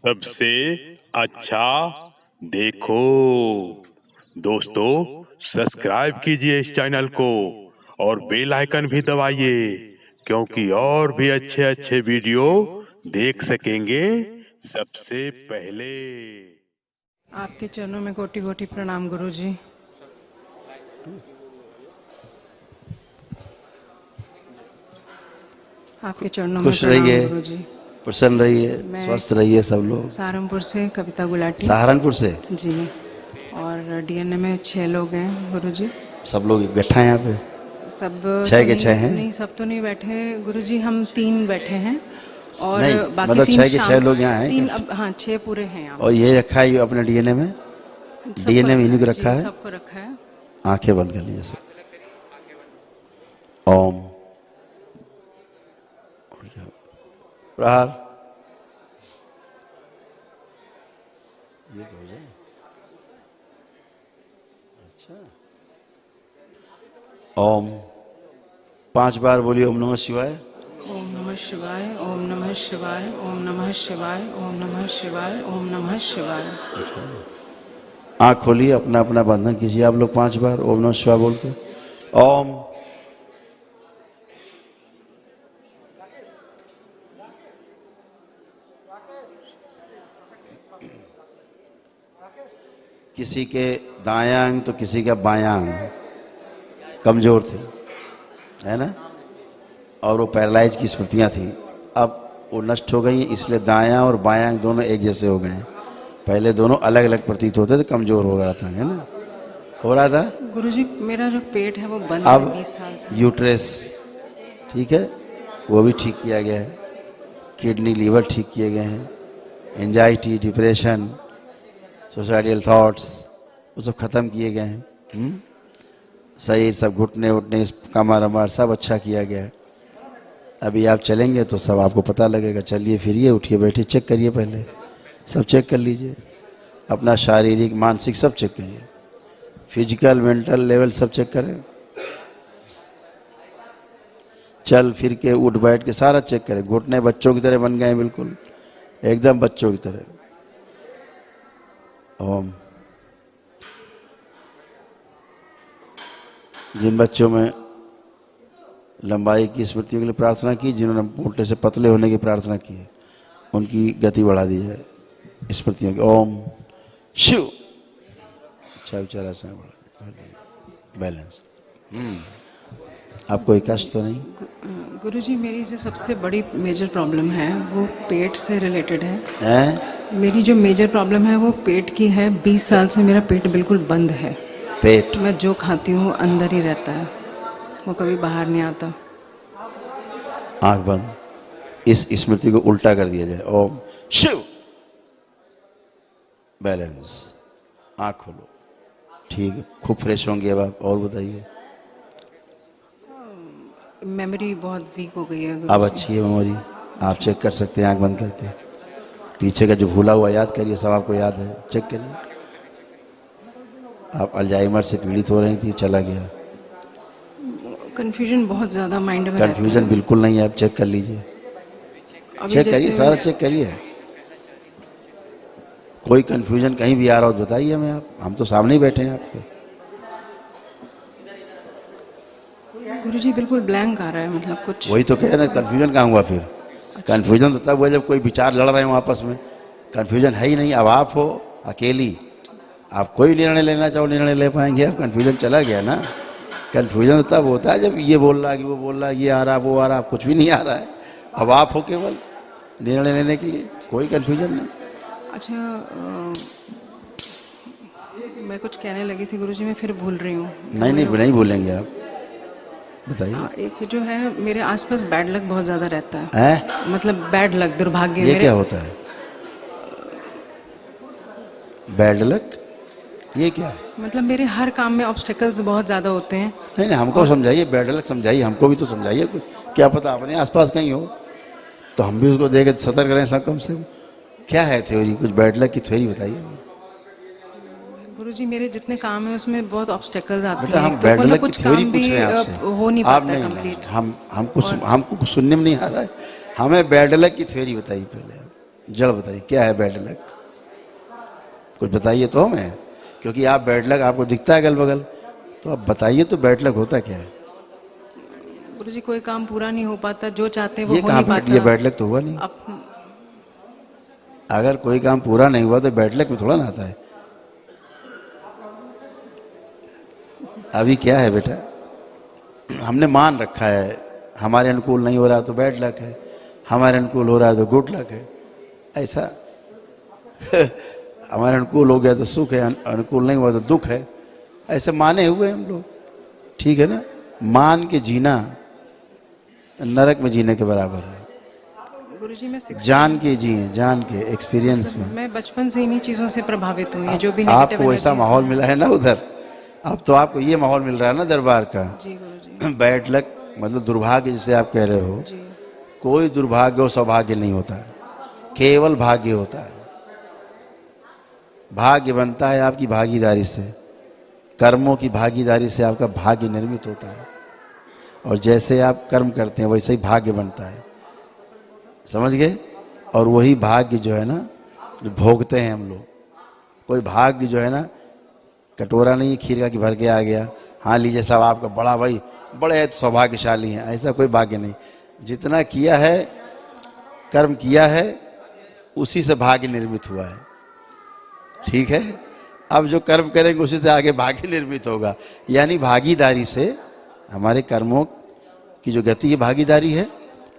सबसे अच्छा देखो। दोस्तों, सब्सक्राइब कीजिए इस चैनल को और बेल आइकन भी दबाइए, क्योंकि और भी अच्छे अच्छे वीडियो देख सकेंगे सबसे पहले। आपके चरणों में कोटि कोटि प्रणाम गुरुजी। आपके चरणों में खुश प्रणाम रहिए, गुरुजी। प्रसन्न रहिए, मैं स्वस्थ रहिए सब लोग। सहारनपुर से कविता गुलाटी। सहारनपुर से जी। और डीएनए में 6 लोग हैं गुरुजी। सब लोग बैठा है यहाँ पे? सब 6 तो के 6 हैं? नहीं, सब तो नहीं बैठे गुरुजी, हम 3 बैठे हैं और नहीं, बाकी मतलब 3 6 के 6 लोग यहाँ हैं 3 क्या? अब हाँ 6 पूरे हैं यहाँ। और ये रखा है ये अपने डीएनए में? डीएनए में इन्हीं को रखा है? सबको रखा है। आंखें बंद कर लीजिए सब। ओम प्रहार। ये तो हो जाए। अच्छा, ओम 5 बार बोलिए ओम नमः शिवाय। ओम नमः शिवाय, ओम नमः शिवाय, ओम नमः शिवाय, ओम नमः शिवाय, ओम नमः शिवाय। आँख खोलिए, अपना अपना बंधन कीजिए आप लोग 5 बार ओम नमः शिवाय बोल के। ओम किसी के दायां अंग तो किसी का बायां अंग कमजोर थे, है ना, और वो पैरालाइज की स्मृतियां थी। अब वो नष्ट हो गई, इसलिए दायां और बायां अंग दोनों एक जैसे हो गए हैं। पहले दोनों अलग अलग प्रतीत होते थे, कमजोर हो रहा था, है ना, हो रहा था। गुरुजी मेरा जो पेट है वो बंद है 20 साल से। यूट्रेस ठीक है, वो भी ठीक किया गया है। किडनी लीवर ठीक किए गए हैं। एंजाइटी, डिप्रेशन, सोसाइटल थॉट्स वो सब खत्म किए गए हैं। शरीर सब घुटने उठने कमर अमर सब अच्छा किया गया है। अभी आप चलेंगे तो सब आपको पता लगेगा। चलिए फिरिए, उठिए, बैठिए, चेक करिए, पहले सब चेक कर लीजिए, अपना शारीरिक मानसिक सब चेक करिए, फिजिकल मेंटल लेवल सब चेक करें। चल फिर के उठ बैठ के सारा चेक करें। घुटने बच्चों की तरह बन गए, बिल्कुल एकदम बच्चों की तरह। ओम। जिन बच्चों में लंबाई की स्मृतियों के लिए प्रार्थना की, जिन्होंने मोटे से पतले होने की प्रार्थना की है, उनकी गति बढ़ा दी जाए स्मृतियों की। ओम शिव। अच्छा विचार ऐसा बैलेंस। आपको कोई कष्ट तो नहीं? गुरुजी मेरी जो सबसे बड़ी मेजर प्रॉब्लम है वो पेट से रिलेटेड है। मेरी जो मेजर प्रॉब्लम है वो पेट की है। 20 साल से मेरा पेट बिल्कुल बंद है। पेट मैं जो खाती हूँ अंदर ही रहता है, वो कभी बाहर नहीं आता। आंख बंद, इस स्मृति को उल्टा कर दिया जाए। ओम शिव। बैलेंस। आंख खोलो, ठीक है, खूब फ्रेश होंगे अब आप। और बताइए। मेमोरी बहुत वीक हो गई है। अब अच्छी है मेमोरी, आप चेक कर सकते हैं आंख बंद करके। पीछे का जो भूला हुआ याद करिए, सब आपको याद है, चेक करिए। आप अल्जाइमर से पीड़ित हो रही थी, चला गया। कंफ्यूजन बहुत ज़्यादा माइंड में कंफ्यूजन बिल्कुल नहीं है, आप चेक कर लीजिए, चेक करिए, सारा चेक करिए। कोई कंफ्यूजन कहीं भी आ रहा हो तो बताइए हमें आप, हम तो सामने ही बैठे हैं आपके। गुरुजी बिल्कुल ब्लैंक आ रहा है, मतलब कुछ। वही तो कह रहे हैं, कंफ्यूजन कहाँ हुआ फिर? कंफ्यूजन तो तब हुआ जब कोई विचार लड़ रहे हो आपस में। कंफ्यूजन है ही नहीं। अब आप हो अकेली, आप कोई निर्णय लेना चाहो निर्णय ले पाएंगे आप? कंफ्यूजन चला गया ना। कंफ्यूजन तो तब होता है जब ये बोल रहा है कि वो बोल रहा है, ये आ रहा वो आ रहा, कुछ भी नहीं आ रहा है। अब आप हो केवल निर्णय लेने के लिए, कोई कंफ्यूजन नहीं। अच्छा, मैं कुछ कहने लगी थी गुरुजी, मैं फिर भूल रही हूँ। नहीं भूलेंगे आप, बताइए। एक जो है मेरे आसपास बैड लक बहुत ज़्यादा रहता है। मतलब बैड लक, दुर्भाग्य। ये क्या होता है बैड लक? ये क्या है? मतलब मेरे हर काम में ऑब्स्टेकल्स बहुत ज़्यादा होते हैं। नहीं हमको समझाइए, बैड लक समझाइए, हमको भी तो समझाइए कुछ। क्या पता अपने आसपास कहीं हो तो हम भी उसको देख सतर्क रहें सब, कम से कम। क्या है थ्योरी, कुछ बैड लक की थ्योरी बताइए। गुरुजी मेरे जितने काम है उसमें बहुत ऑब्स्टेकल्स आते बेटा, हैं। हम बैड लक की कुछ थ्योरी काम पूछ भी रहे हैं आपसे। हो नहीं आप पाता नहीं, कंप्लीट। हमको कुछ सुनने में नहीं आ रहा है। हमें बैड लक की थ्योरी बताइए पहले आप। जड़ बताइए क्या है बैड लक, कुछ बताइए तो हमें, क्योंकि आप बैड लक आपको दिखता है अगल बगल, तो आप बताइए तो बैड लक होता क्या है? गुरुजी कोई काम पूरा नहीं हो पाता, जो चाहते हैं वो ये हो कहाँ नहीं पे ये पाता। बैड लक तो हुआ नहीं। अब अगर कोई काम पूरा नहीं हुआ तो बैड लक में थोड़ा ना आता है। अभी क्या है बेटा, हमने मान रखा है हमारे अनुकूल नहीं हो रहा तो बैड लक है, हमारे अनुकूल हो रहा है तो गुड लक है, ऐसा हमारे अनुकूल हो गया तो सुख है, अनुकूल नहीं हुआ तो दुख है, ऐसे माने हुए हम लोग, ठीक है ना। मान के जीना नरक में जीने के बराबर है। गुरुजी मैं 16 जान के जिए, जान के एक्सपीरियंस में। मैं बचपन से इन्हीं चीजों से प्रभावित हुई है, जो भी नेगेटिव आपको ऐसा माहौल मिला है ना उधर, अब तो आपको ये माहौल मिल रहा है ना दरबार का। जी गुरुजी। बैड लक मतलब दुर्भाग्य जिसे आप कह रहे हो, जी कोई दुर्भाग्य और सौभाग्य नहीं होता है, केवल भाग्य होता है। भाग्य बनता है आपकी भागीदारी से, कर्मों की भागीदारी से आपका भाग्य निर्मित होता है, और जैसे आप कर्म करते हैं वैसे ही भाग्य बनता है, समझ गए। और वही भाग्य जो है ना जो भोगते हैं हम लोग, कोई भाग्य जो है ना कटोरा नहीं खीर का कि भर के आ गया, हाँ लीजिए साहब आपका बड़ा भाई बड़े सौभाग्यशाली हैं, ऐसा कोई भाग्य नहीं। जितना किया है कर्म किया है उसी से भाग्य निर्मित हुआ है, ठीक है। अब जो कर्म करेंगे उसी से आगे भाग्य निर्मित होगा, यानी भागीदारी से हमारे कर्मों की जो गति है भागीदारी है,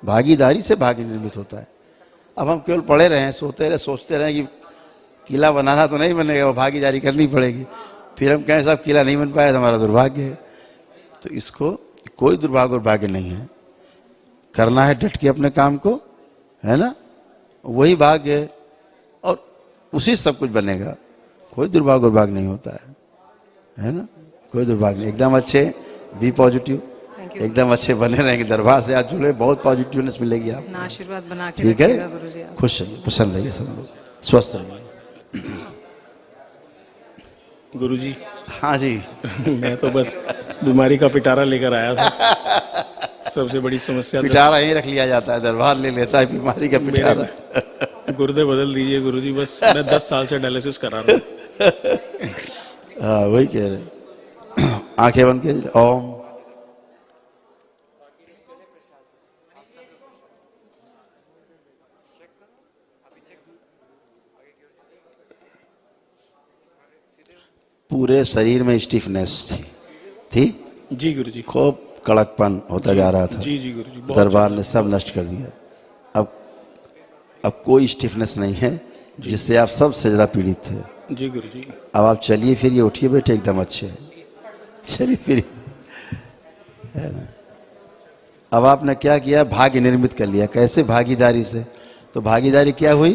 भागीदारी से भाग्य निर्मित होता है। अब हम केवल पड़े रहें, सोते रहे, सोचते रहें कि किला बनाना तो नहीं बनेगा, वो भागीदारी करनी पड़ेगी, फिर हम कहें साहब किला नहीं बन पाया तो हमारा दुर्भाग्य है। तो इसको कोई दुर्भाग्य और भाग्य नहीं है, करना है डट के अपने काम को, है ना, वही भाग्य है और उसी से सब कुछ बनेगा। कोई दुर्भाग्य और भाग्य नहीं होता है ना, कोई दुर्भाग्य नहीं। एकदम अच्छे, बी पॉजिटिव, एकदम अच्छे बने रहेंगे। दरबार से आज जुड़े, बहुत पॉजिटिवनेस मिलेगी आपको, अपना आशीर्वाद बना के ठीक रखिएगा है। गुरुजी आप। खुश रहिए, प्रसन्न रहिए, सब लोग स्वस्थ रहिए। गुरुजी हाँ जी मैं तो बस बीमारी का पिटारा लेकर आया था। सबसे बड़ी समस्या तो पिटारा यहीं रख लिया जाता है, दरबार ले लेता है बीमारी का पिटारा। मेरे गुर्दे बदल दीजिए गुरुजी, बस मैं 10 साल से डायलिसिस करा रहा हूँ। हाँ वही कह रहे। आंखें बंद कीजिए, ओम। पूरे शरीर में स्टिफनेस थी जी गुरुजी, खूब कड़कपन होता जा रहा था। जी जी गुरुजी, बहुत दरबार ने सब नष्ट कर दिया। अब कोई स्टिफनेस नहीं है जिससे आप सबसे ज्यादा पीड़ित थे। जी गुरुजी। अब आप चलिए फिर, ये उठिए बैठे, एकदम अच्छे हैं, चलिए फिर, है ना। अब आपने क्या किया, भाग्य निर्मित कर लिया। कैसे? भागीदारी से। तो भागीदारी क्या हुई,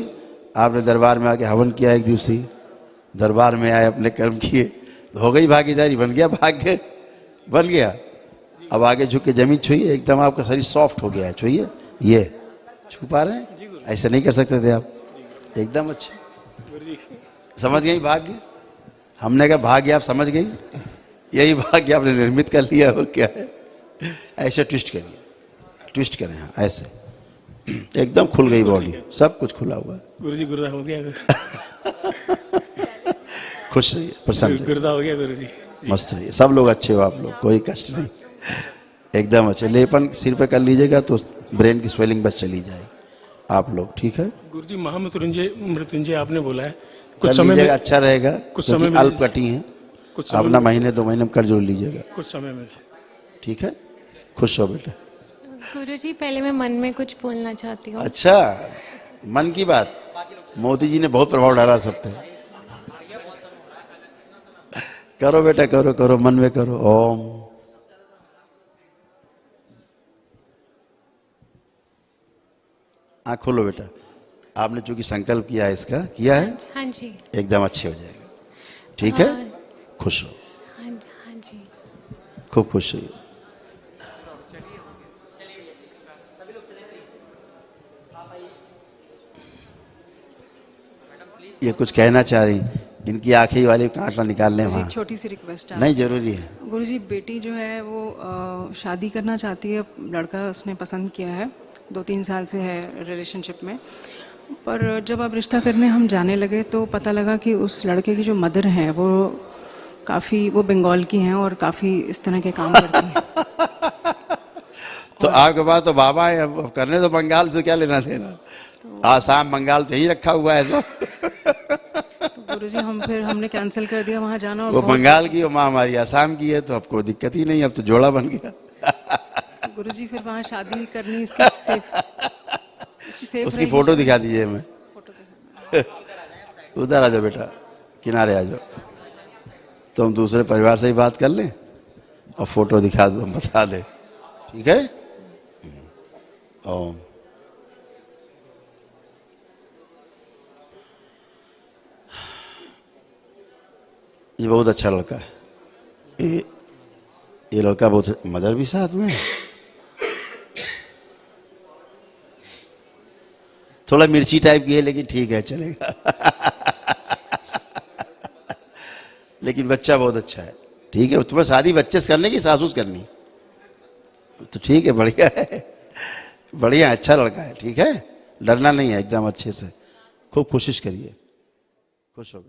आपने दरबार में आके हवन किया, एक दिवसीय दरबार में आए, अपने कर्म किए, तो हो गई भागीदारी, बन गया भाग्य, बन गया। अब आगे झुक के जमीन छुइए, एकदम आपका शरीर सॉफ्ट हो गया है, छुइए, ये छू पा रहे हैं, ऐसे नहीं कर सकते थे आप, एकदम अच्छे। समझ गई भाग्य? हमने कहा भाग्य आप समझ गई, यही भाग्य आपने निर्मित कर लिया, और क्या है। ऐसे ट्विस्ट करिए, ट्विस्ट करें, हाँ ऐसे, एकदम खुल गई बॉडी, सब कुछ खुला हुआ है। गुरुजी गुर्दा हो गया। खुश रहिए, प्रसन्न रहिए, गुर्दा हो गया गुरुजी। मस्त रहिए, सब लोग अच्छे हो, आप लोग कोई कष्ट नहीं, एकदम अच्छे। लेपन सिर पे कर लीजिएगा तो ब्रेन की स्वेलिंग बस चली जाए, आप लोग ठीक है। गुरुजी महामृत्युंजय आपने बोला है, कर कुछ समय लीजिएगा, में, अच्छा रहेगा, कुछ क्योंकि समय में, अल्प कटी है, कुछ समय अपना में, महीने 2 महीने में कर जोड़ लीजिएगा, कुछ समय में। ठीक है। खुश हो बेटा। गुरुजी पहले मैं मन में कुछ बोलना चाहती हूँ। अच्छा, मन की बात, मोदी जी ने बहुत प्रभाव डाला सब पे। करो बेटा, करो करो, मन में करो, ओम। आँख खोलो बेटा, आपने चूंकि संकल्प किया है, इसका किया है, हाँ जी, एकदम अच्छे हो जाएगा, ठीक है। हाँ। खुश हो, हाँ जी, हाँ जी। खूब खुश रहिए। ये कुछ कहना चाह रही, इनकी आंखें वाली कांटा निकाल लें वहाँ। छोटी सी रिक्वेस्ट है, नहीं जरूरी है। गुरुजी बेटी जो है वो शादी करना चाहती है, लड़का उसने पसंद किया है, 2-3 साल से है रिलेशनशिप में, पर जब अब रिश्ता करने हम जाने लगे तो पता लगा कि उस लड़के की जो मदर हैं वो बंगाल की हैं और काफ़ी इस तरह के काम करती हैं। तो आपके पास तो बाबा है, अब करने तो बंगाल से क्या लेना देना। आसाम बंगाल तो यही रखा हुआ है सब। तो गुरुजी हमने कैंसिल कर दिया वहाँ जाना। और वो बंगाल की, वो माँ हमारी आसाम की है, तो अब कोई दिक्कत ही नहीं, अब तो जोड़ा बन गया। गुरुजी फिर वहाँ शादी करनी इसकी सेफ उसकी फोटो दिखा दीजिए हमें। उधर आ जाओ बेटा, किनारे आ जाओ, तो हम दूसरे परिवार से ही बात कर लें और फोटो दिखा दो, हम बता दें, ठीक है। ओम। ये बहुत अच्छा लड़का है, ये लड़का बहुत, मदर भी साथ में है। थोड़ा मिर्ची टाइप की है लेकिन ठीक है, चलेगा। लेकिन बच्चा बहुत अच्छा है, ठीक है। तुम्हें शादी बच्चे से करने की, सासू से करनी, तो ठीक है, बढ़िया है, बढ़िया, अच्छा लड़का है, ठीक है। डरना नहीं है, एकदम अच्छे से खूब कोशिश करिए, खुश हो।